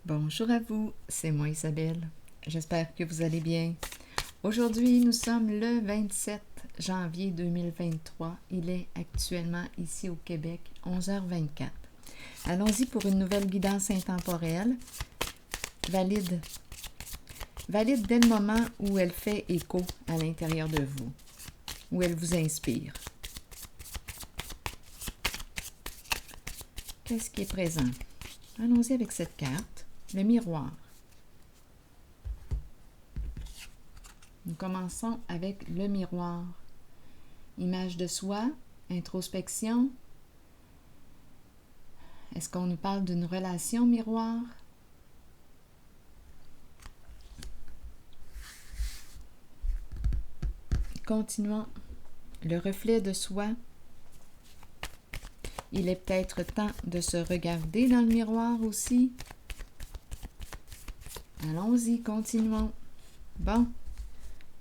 Bonjour à vous, c'est moi Isabelle. J'espère que vous allez bien. Aujourd'hui, nous sommes le 27 janvier 2023. Il est actuellement ici au Québec, 11h24. Allons-y pour une nouvelle guidance intemporelle. Valide dès le moment où elle fait écho à l'intérieur de vous, où elle vous inspire. Qu'est-ce qui est présent? Allons-y avec cette carte, le miroir. Nous commençons avec le miroir. Image de soi, introspection. Est-ce qu'on nous parle d'une relation miroir? Continuons. Le reflet de soi. Il est peut-être temps de se regarder dans le miroir aussi. Allons-y, continuons. Bon,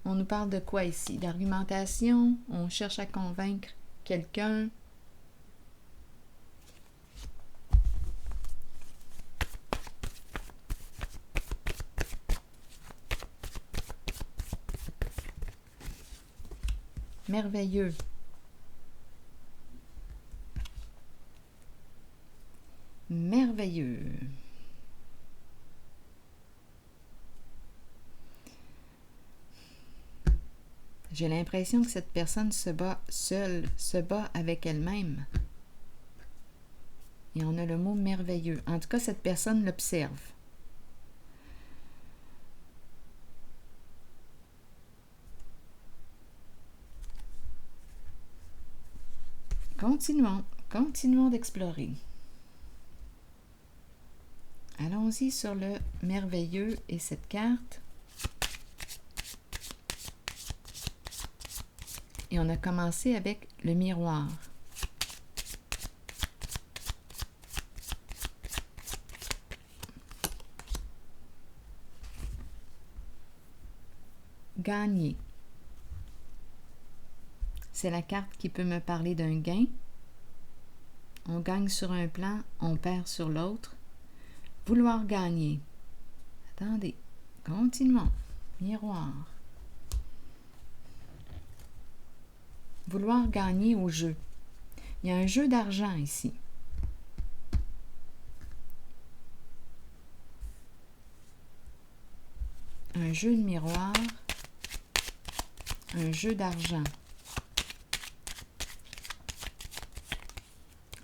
on nous parle de quoi ici? D'argumentation? On cherche à convaincre quelqu'un? Merveilleux. Merveilleux. J'ai l'impression que cette personne se bat seule, se bat avec elle-même. Et on a le mot merveilleux. En tout cas, cette personne l'observe. Continuons d'explorer. Allons-y sur le merveilleux et cette carte. Et on a commencé avec le miroir. Gagner. C'est la carte qui peut me parler d'un gain. On gagne sur un plan, on perd sur l'autre. Vouloir gagner. Attendez, continuons. Miroir. Vouloir gagner au jeu. Il y a un jeu d'argent ici. Un jeu de miroir. Un jeu d'argent.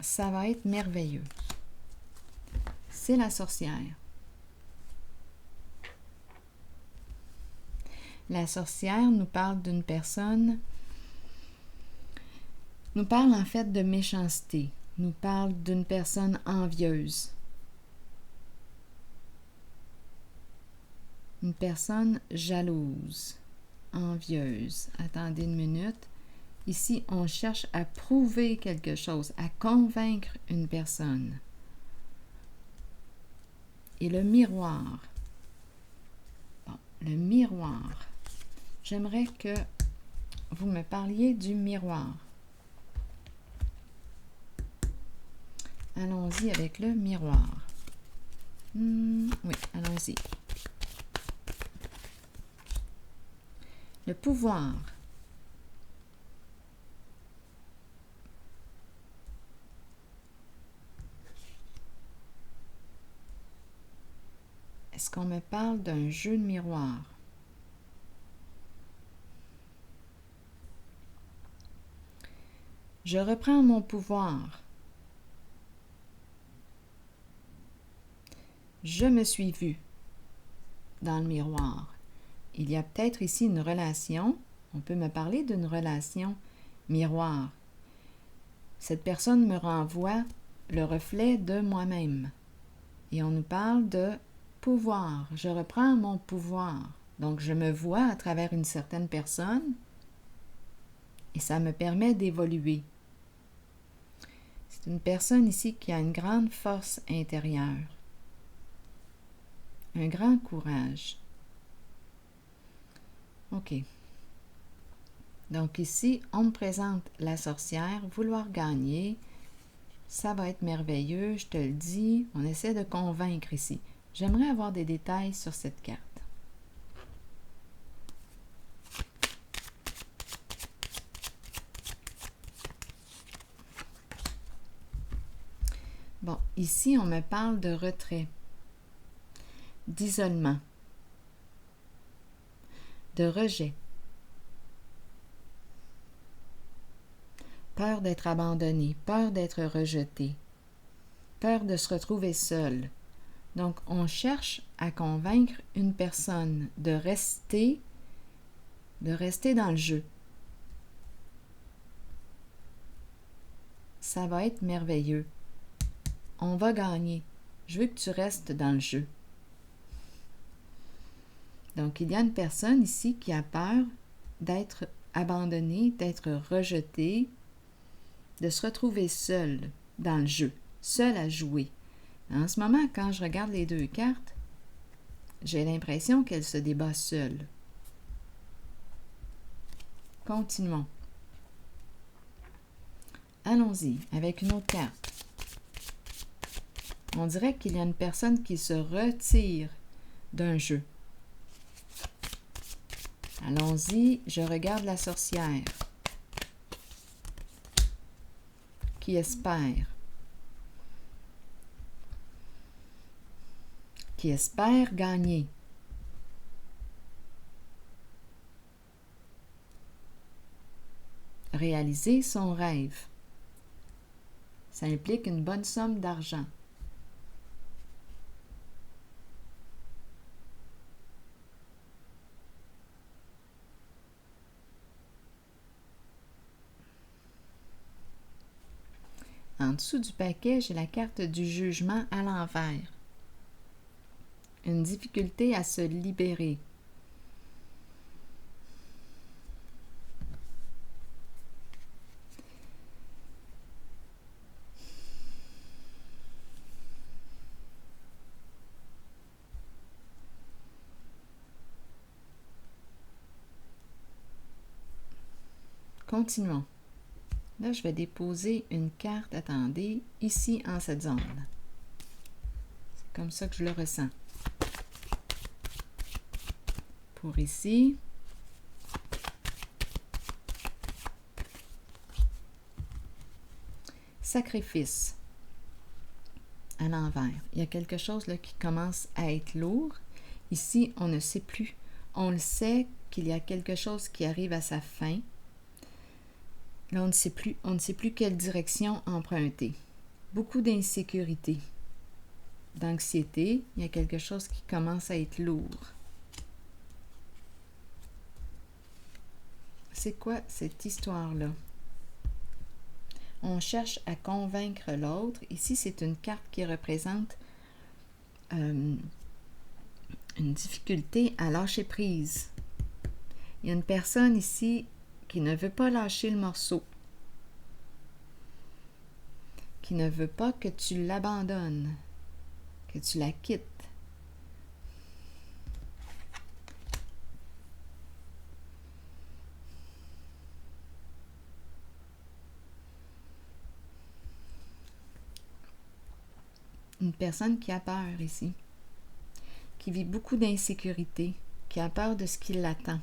Ça va être merveilleux. C'est la sorcière. La sorcière nous parle d'une personne, nous parle en fait de méchanceté, nous parle d'une personne envieuse. Une personne jalouse, envieuse. Attendez une minute. Ici, on cherche à prouver quelque chose, à convaincre une personne. Et le miroir. Bon, le miroir. J'aimerais que vous me parliez du miroir. Allons-y avec le miroir. Oui, allons-y. Le pouvoir. Est-ce qu'on me parle d'un jeu de miroir? Je reprends mon pouvoir. Je me suis vue dans le miroir. Il y a peut-être ici une relation. On peut me parler d'une relation miroir. Cette personne me renvoie le reflet de moi-même. Et on nous parle de pouvoir. Je reprends mon pouvoir. Donc, je me vois à travers une certaine personne et ça me permet d'évoluer. C'est une personne ici qui a une grande force intérieure, un grand courage. OK. Donc ici, on me présente la sorcière, vouloir gagner. Ça va être merveilleux, je te le dis. On essaie de convaincre ici. J'aimerais avoir des détails sur cette carte. Bon, ici, on me parle de retrait, d'isolement, de rejet, peur d'être abandonné, peur d'être rejeté, peur de se retrouver seul. Donc, on cherche à convaincre une personne de rester dans le jeu. Ça va être merveilleux. On va gagner. Je veux que tu restes dans le jeu. Donc, il y a une personne ici qui a peur d'être abandonnée, d'être rejetée, de se retrouver seule dans le jeu, seule à jouer. En ce moment, quand je regarde les deux cartes, j'ai l'impression qu'elle se débat seule. Continuons. Allons-y avec une autre carte. On dirait qu'il y a une personne qui se retire d'un jeu. Allons-y, je regarde la sorcière qui espère gagner. Réaliser son rêve. Ça implique une bonne somme d'argent. En dessous du paquet, j'ai la carte du jugement à l'envers. Une difficulté à se libérer. Continuons. Là, je vais déposer une carte, attendez, ici en cette zone. C'est comme ça que je le ressens. Pour ici. Sacrifice. À l'envers. Il y a quelque chose là qui commence à être lourd. Ici, on ne sait plus. On le sait qu'il y a quelque chose qui arrive à sa fin. Là, on ne sait plus quelle direction emprunter. Beaucoup d'insécurité, d'anxiété. Il y a quelque chose qui commence à être lourd. C'est quoi cette histoire-là? On cherche à convaincre l'autre. Ici, c'est une carte qui représente une difficulté à lâcher prise. Il y a une personne ici qui ne veut pas lâcher le morceau, qui ne veut pas que tu l'abandonnes, que tu la quittes. Une personne qui a peur ici, qui vit beaucoup d'insécurité, qui a peur de ce qui l'attend.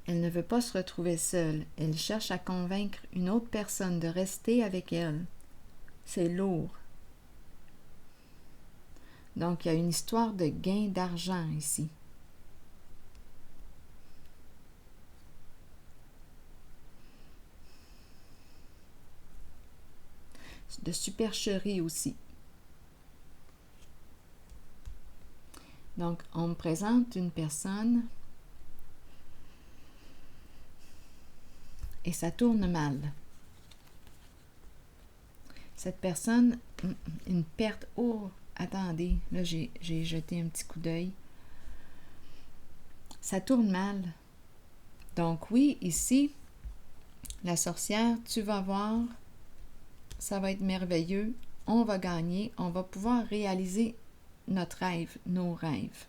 Elle ne veut pas se retrouver seule. Elle cherche à convaincre une autre personne de rester avec elle. C'est lourd. Donc, il y a une histoire de gain d'argent ici. De supercherie aussi. Donc, on me présente une personne et ça tourne mal. Cette personne, une perte. Oh, attendez, là j'ai jeté un petit coup d'œil. Ça tourne mal. Donc oui, ici, la sorcière, tu vas voir, ça va être merveilleux. On va gagner, on va pouvoir réaliser notre rêve, nos rêves.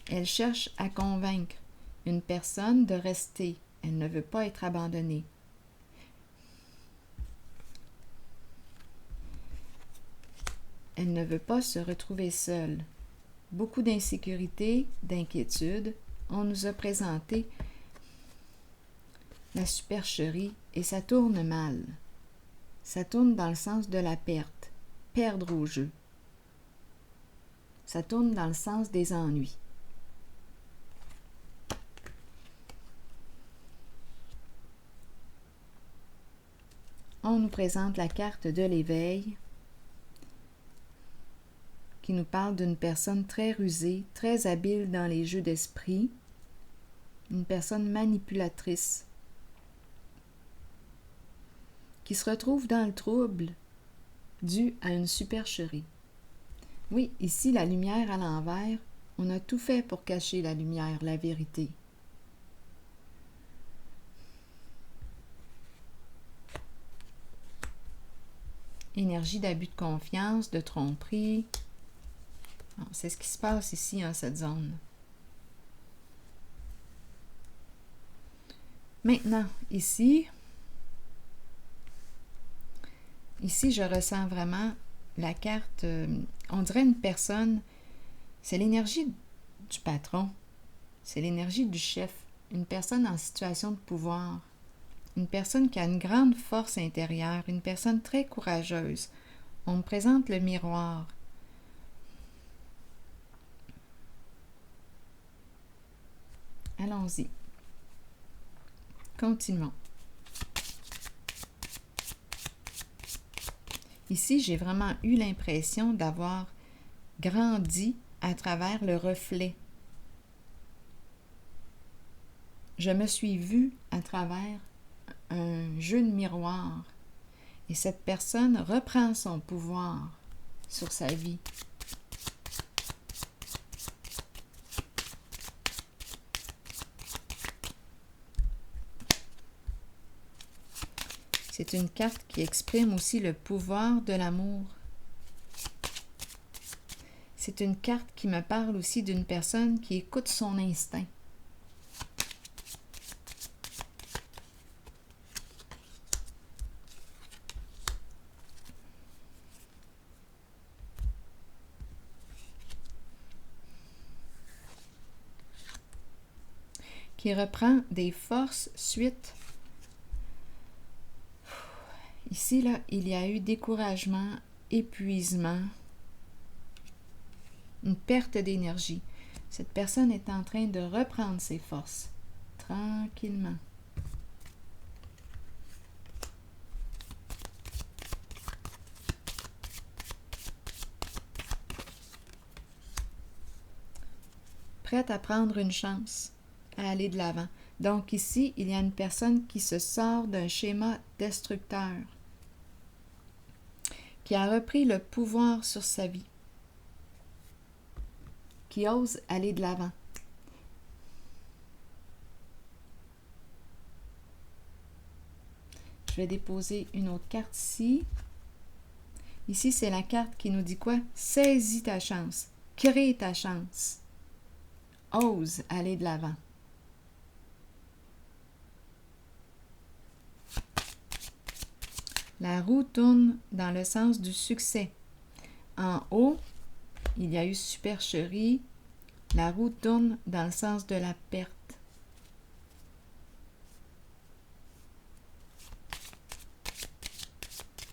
Elle cherche à convaincre une personne de rester. Elle ne veut pas être abandonnée. elle ne veut pas se retrouver seule. Beaucoup d'insécurité, d'inquiétude. On nous a présenté la supercherie et ça tourne mal. Ça tourne dans le sens de la perte, perdre au jeu. Ça tourne dans le sens des ennuis. On nous présente la carte de l'éveil qui nous parle d'une personne très rusée, très habile dans les jeux d'esprit, une personne manipulatrice qui se retrouve dans le trouble dû à une supercherie. Oui, ici, la lumière à l'envers, on a tout fait pour cacher la lumière, la vérité. Énergie d'abus de confiance, de tromperie. C'est ce qui se passe ici, en cette zone. Maintenant, ici, je ressens vraiment la carte, on dirait une personne, c'est l'énergie du patron, c'est l'énergie du chef, une personne en situation de pouvoir, une personne qui a une grande force intérieure, une personne très courageuse. On me présente le miroir. Allons-y. Continuons. Ici, j'ai vraiment eu l'impression d'avoir grandi à travers le reflet. Je me suis vue à travers un jeu de miroir et cette personne reprend son pouvoir sur sa vie. C'est une carte qui exprime aussi le pouvoir de l'amour. C'est une carte qui me parle aussi d'une personne qui écoute son instinct. Qui reprend des forces suite. Ici, là, il y a eu découragement, épuisement, une perte d'énergie. Cette personne est en train de reprendre ses forces, tranquillement. Prête à prendre une chance, à aller de l'avant. Donc ici, il y a une personne qui se sort d'un schéma destructeur, qui a repris le pouvoir sur sa vie, qui ose aller de l'avant. Je vais déposer une autre carte ici. Ici, c'est la carte qui nous dit quoi? Saisis ta chance, crée ta chance, ose aller de l'avant. La roue tourne dans le sens du succès. En haut, il y a eu supercherie. La roue tourne dans le sens de la perte.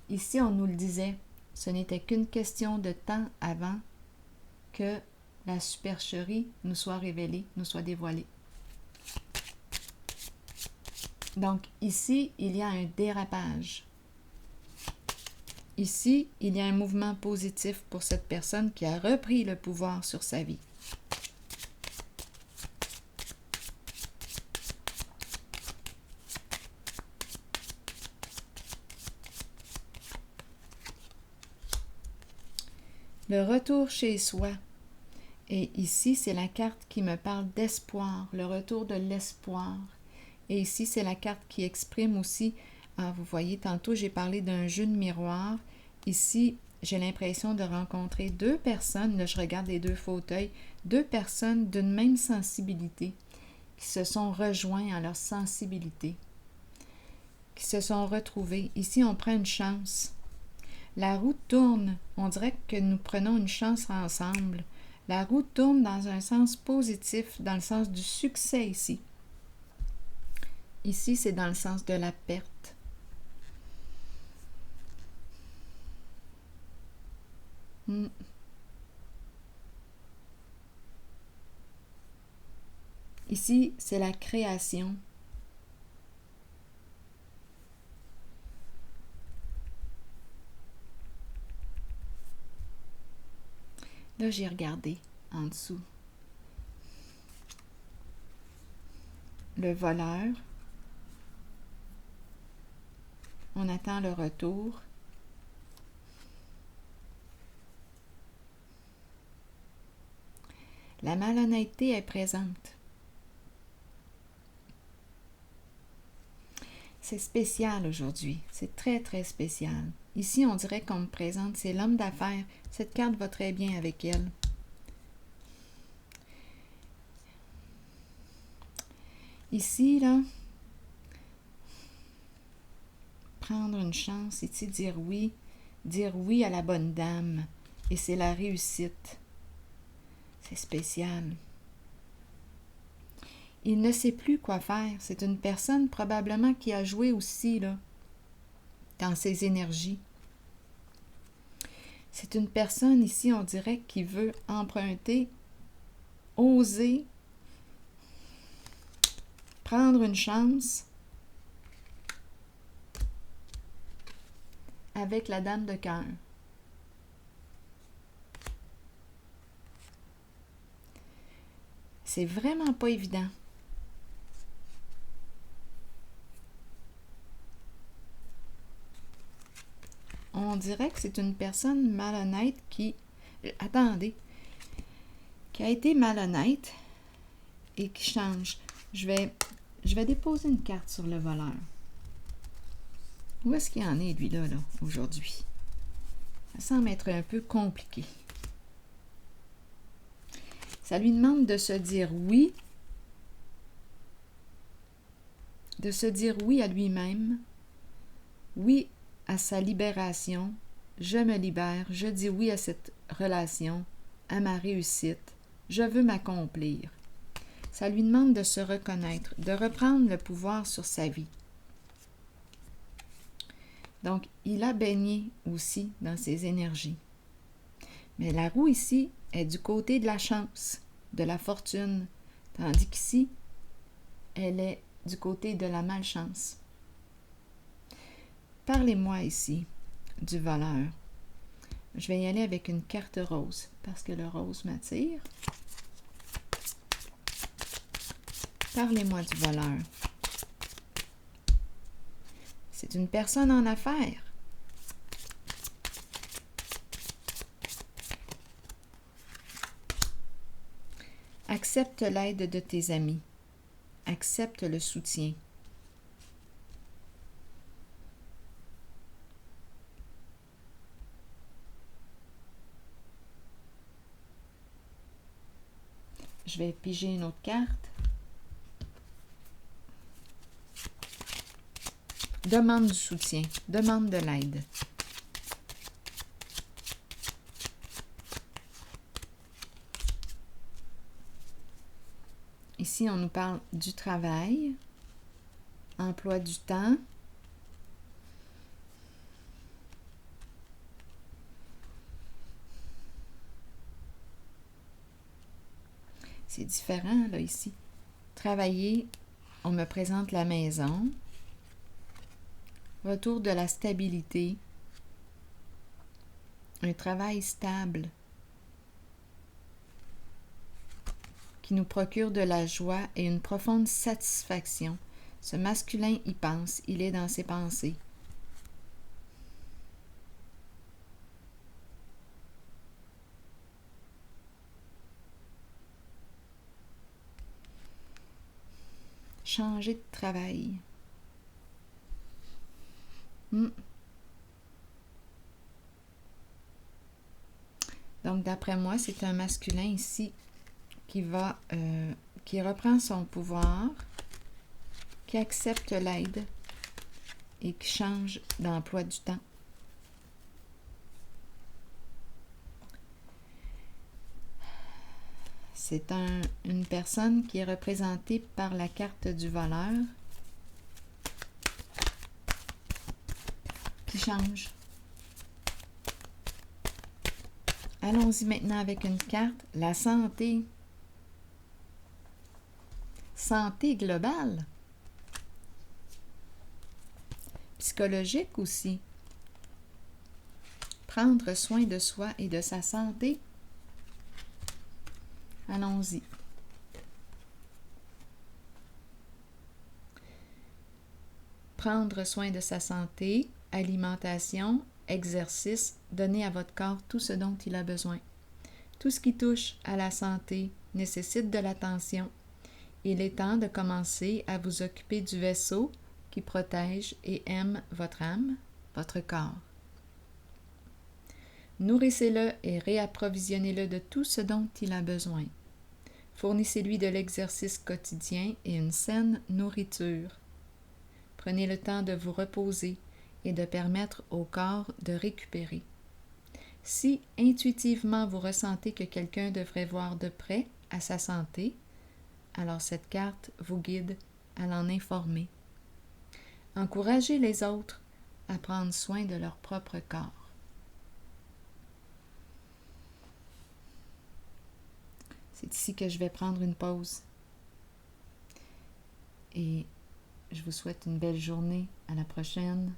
Ici, on nous le disait, ce n'était qu'une question de temps avant que la supercherie nous soit révélée, nous soit dévoilée. Donc ici, il y a un dérapage. Ici, il y a un mouvement positif pour cette personne qui a repris le pouvoir sur sa vie. Le retour chez soi. Et ici, c'est la carte qui me parle d'espoir, le retour de l'espoir. Et ici, c'est la carte qui exprime aussi, vous voyez, tantôt j'ai parlé d'un jeu de miroir. Ici, j'ai l'impression de rencontrer deux personnes, là je regarde les deux fauteuils, deux personnes d'une même sensibilité, qui se sont rejoints à leur sensibilité, qui se sont retrouvés. Ici, on prend une chance. La roue tourne. On dirait que nous prenons une chance ensemble. La roue tourne dans un sens positif, dans le sens du succès ici. Ici, c'est dans le sens de la perte. Ici, c'est la création. Là, j'ai regardé en dessous. Le voleur. On attend le retour. La malhonnêteté est présente. C'est spécial aujourd'hui. C'est très, très spécial. Ici, on dirait qu'on me présente, c'est l'homme d'affaires. Cette carte va très bien avec elle. Ici, là, prendre une chance, ici, dire oui à la bonne dame. Et c'est la réussite. C'est spécial. Il ne sait plus quoi faire. C'est une personne probablement qui a joué aussi, là, dans ses énergies. C'est une personne ici, on dirait, qui veut emprunter, oser, prendre une chance avec la dame de cœur. C'est vraiment pas évident. On dirait que c'est une personne malhonnête qui... Attendez. Qui a été malhonnête et qui change. Je vais déposer une carte sur le voleur. Où est-ce qu'il en est, lui-là, aujourd'hui? Ça semble être un peu compliqué. Ça lui demande de se dire oui, de se dire oui à lui-même, oui à sa libération, je me libère, je dis oui à cette relation, à ma réussite, je veux m'accomplir. Ça lui demande de se reconnaître, de reprendre le pouvoir sur sa vie. Donc, il a baigné aussi dans ses énergies. Mais la roue ici est du côté de la chance, de la fortune, tandis qu'ici, elle est du côté de la malchance. Parlez-moi ici du voleur. Je vais y aller avec une carte rose, parce que le rose m'attire. Parlez-moi du voleur. C'est une personne en affaires. Accepte l'aide de tes amis. Accepte le soutien. Je vais piger une autre carte. Demande du soutien. Demande de l'aide. Ici, on nous parle du travail, emploi du temps, c'est différent, là, ici. Travailler, on me présente la maison, retour de la stabilité, un travail stable qui nous procure de la joie et une profonde satisfaction. Ce masculin y pense, il est dans ses pensées. Changer de travail. Donc, d'après moi, c'est un masculin ici qui reprend son pouvoir, qui accepte l'aide et qui change d'emploi du temps. C'est une personne qui est représentée par la carte du voleur qui change. Allons-y maintenant avec une carte, la santé. Santé globale. Psychologique aussi. Prendre soin de soi et de sa santé. Allons-y. Prendre soin de sa santé, alimentation, exercice, donner à votre corps tout ce dont il a besoin. Tout ce qui touche à la santé nécessite de l'attention. Il est temps de commencer à vous occuper du vaisseau qui protège et aime votre âme, votre corps. Nourrissez-le et réapprovisionnez-le de tout ce dont il a besoin. Fournissez-lui de l'exercice quotidien et une saine nourriture. Prenez le temps de vous reposer et de permettre au corps de récupérer. Si intuitivement vous ressentez que quelqu'un devrait voir de près à sa santé, alors cette carte vous guide à l'en informer. Encouragez les autres à prendre soin de leur propre corps. C'est ici que je vais prendre une pause. Et je vous souhaite une belle journée. À la prochaine.